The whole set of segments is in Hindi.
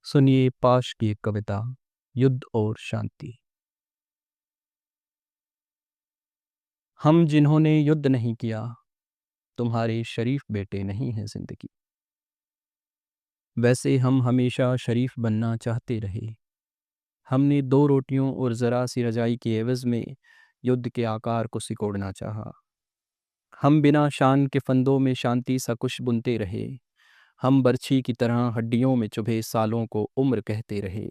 सुनिए पाश की एक कविता, युद्ध और शांति। हम जिन्होंने युद्ध नहीं किया, तुम्हारे शरीफ बेटे नहीं हैं जिंदगी। वैसे हम हमेशा शरीफ बनना चाहते रहे। हमने 2 रोटियों और ज़रा सी रजाई के एवज़ में युद्ध के आकार को सिकोड़ना चाहा। हम बिना शान के फंदों में शांति सा कुछ बुनते रहे। हम बरछी की तरह हड्डियों में चुभे सालों को उम्र कहते रहे।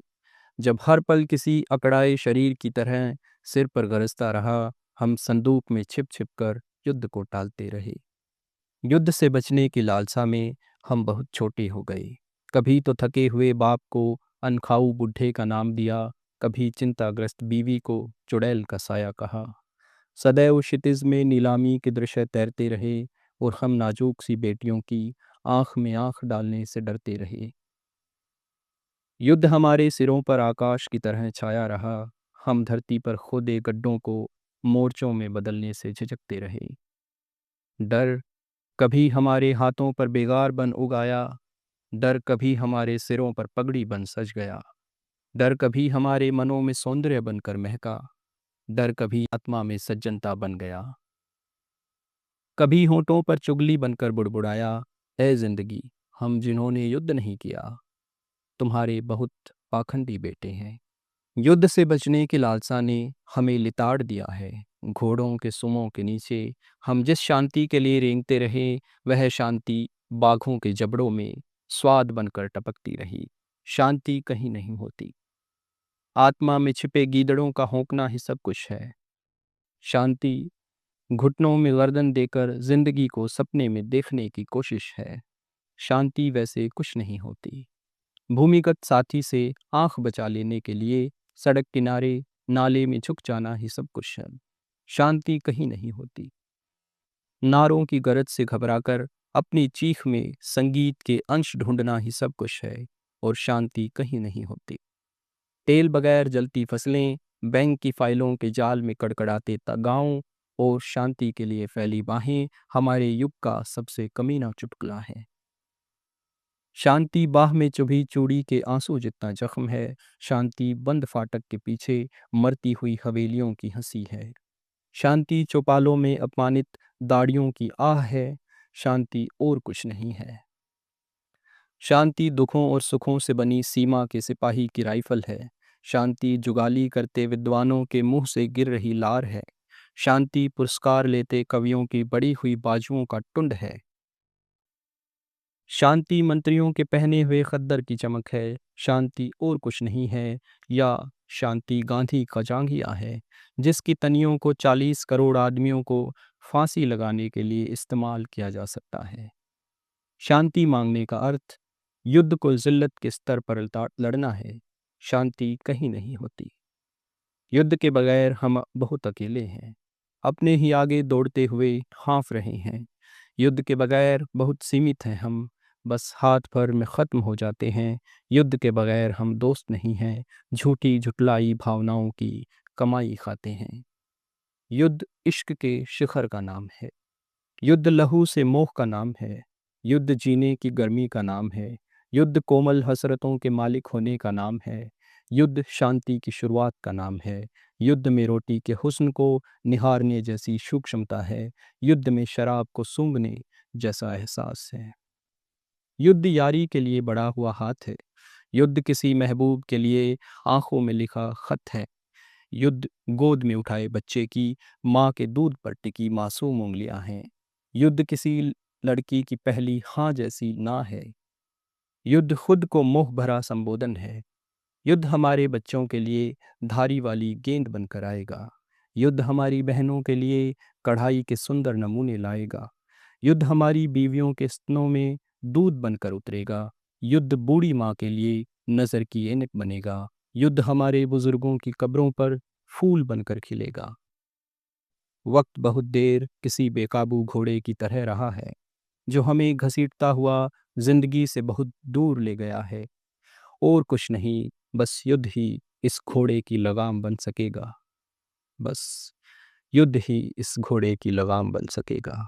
जब हर पल किसी अकड़ाए शरीर की तरह सिर पर गरजता रहा, हम संदूक में छिप छिप कर युद्ध को टालते रहे। युद्ध से बचने की लालसा में हम बहुत छोटे हो गए। कभी तो थके हुए बाप को अनखाऊ बुढ़े का नाम दिया, कभी चिंताग्रस्त बीवी को चुड़ैल का साया कहा। सदैव क्षितिज में नीलामी के दृश्य तैरते रहे और हम नाजुक सी बेटियों की आंख में आंख डालने से डरते रहे। युद्ध हमारे सिरों पर आकाश की तरह छाया रहा। हम धरती पर खोदे गड्ढों को मोर्चों में बदलने से झिझकते रहे। डर कभी हमारे हाथों पर बेगार बन उगाया, डर कभी हमारे सिरों पर पगड़ी बन सज गया। डर कभी हमारे मनों में सौंदर्य बनकर महका, डर कभी आत्मा में सज्जनता बन गया। कभी होठों पर चुगली बनकर बुड़बुड़ाया, ए जिंदगी हम जिन्होंने युद्ध नहीं किया, तुम्हारे बहुत पाखंडी बेटे हैं। युद्ध से बचने की लालसा ने हमें लिताड़ दिया है। घोड़ों के सुमों के नीचे हम जिस शांति के लिए रेंगते रहे, वह शांति बाघों के जबड़ों में स्वाद बनकर टपकती रही। शांति कहीं नहीं होती। आत्मा में छिपे गीदड़ों का होंकना ही सब कुछ है। शांति घुटनों में गर्दन देकर जिंदगी को सपने में देखने की कोशिश है। शांति वैसे कुछ नहीं होती। भूमिगत साथी से आंख बचा लेने के लिए सड़क किनारे नाले में झुक जाना ही सब कुछ है। शांति कहीं नहीं होती। नारों की गरज से घबराकर अपनी चीख में संगीत के अंश ढूंढना ही सब कुछ है और शांति कहीं नहीं होती। तेल बगैर जलती फसलें, बैंक की फाइलों के जाल में कड़कड़ाते गांव और शांति के लिए फैली बाहें हमारे युग का सबसे कमीना चुटकुला है। शांति बाह में चुभी चूड़ी के आंसू जितना जख्म है। शांति बंद फाटक के पीछे मरती हुई हवेलियों की हंसी है। शांति चौपालों में अपमानित दाढ़ियों की आह है। शांति और कुछ नहीं है। शांति दुखों और सुखों से बनी सीमा के सिपाही की राइफल है। शांति जुगाली करते विद्वानों के मुंह से गिर रही लार है। शांति पुरस्कार लेते कवियों की बड़ी हुई बाजुओं का टुंड है। शांति मंत्रियों के पहने हुए खद्दर की चमक है। शांति और कुछ नहीं है। या शांति गांधी का जांघिया है, जिसकी तनियों को 40 करोड़ आदमियों को फांसी लगाने के लिए इस्तेमाल किया जा सकता है। शांति मांगने का अर्थ युद्ध को जिल्लत के स्तर पर लड़ना है। शांति कहीं नहीं होती। युद्ध के बगैर हम बहुत अकेले हैं। अपने ही आगे दौड़ते हुए हाँफ रहे हैं। युद्ध के बगैर बहुत सीमित हैं हम, बस हाथ भर में ख़त्म हो जाते हैं। युद्ध के बगैर हम दोस्त नहीं हैं, झूठी झुटलाई भावनाओं की कमाई खाते हैं। युद्ध इश्क के शिखर का नाम है। युद्ध लहू से मोह का नाम है। युद्ध जीने की गर्मी का नाम है। युद्ध कोमल हसरतों के मालिक होने का नाम है। युद्ध शांति की शुरुआत का नाम है। युद्ध में रोटी के हुस्न को निहारने जैसी सूक्ष्मता है। युद्ध में शराब को सूंघने जैसा एहसास है। युद्ध यारी के लिए बढ़ा हुआ हाथ है। युद्ध किसी महबूब के लिए आंखों में लिखा खत है। युद्ध गोद में उठाए बच्चे की माँ के दूध पर टिकी मासूम उंगलियां हैं। युद्ध किसी लड़की की पहली हाँ जैसी ना है। युद्ध खुद को मोह भरा संबोधन है। युद्ध हमारे बच्चों के लिए धारी वाली गेंद बनकर आएगा। युद्ध हमारी बहनों के लिए कढ़ाई के सुंदर नमूने लाएगा। युद्ध हमारी बीवियों के स्तनों में दूध बनकर उतरेगा। युद्ध बूढ़ी माँ के लिए नज़र की ऐनक बनेगा। युद्ध हमारे बुजुर्गों की कब्रों पर फूल बनकर खिलेगा। वक्त बहुत देर किसी बेकाबू घोड़े की तरह रहा है, जो हमें घसीटता हुआ जिंदगी से बहुत दूर ले गया है। और कुछ नहीं, बस युद्ध ही इस घोड़े की लगाम बन सकेगा। बस युद्ध ही इस घोड़े की लगाम बन सकेगा।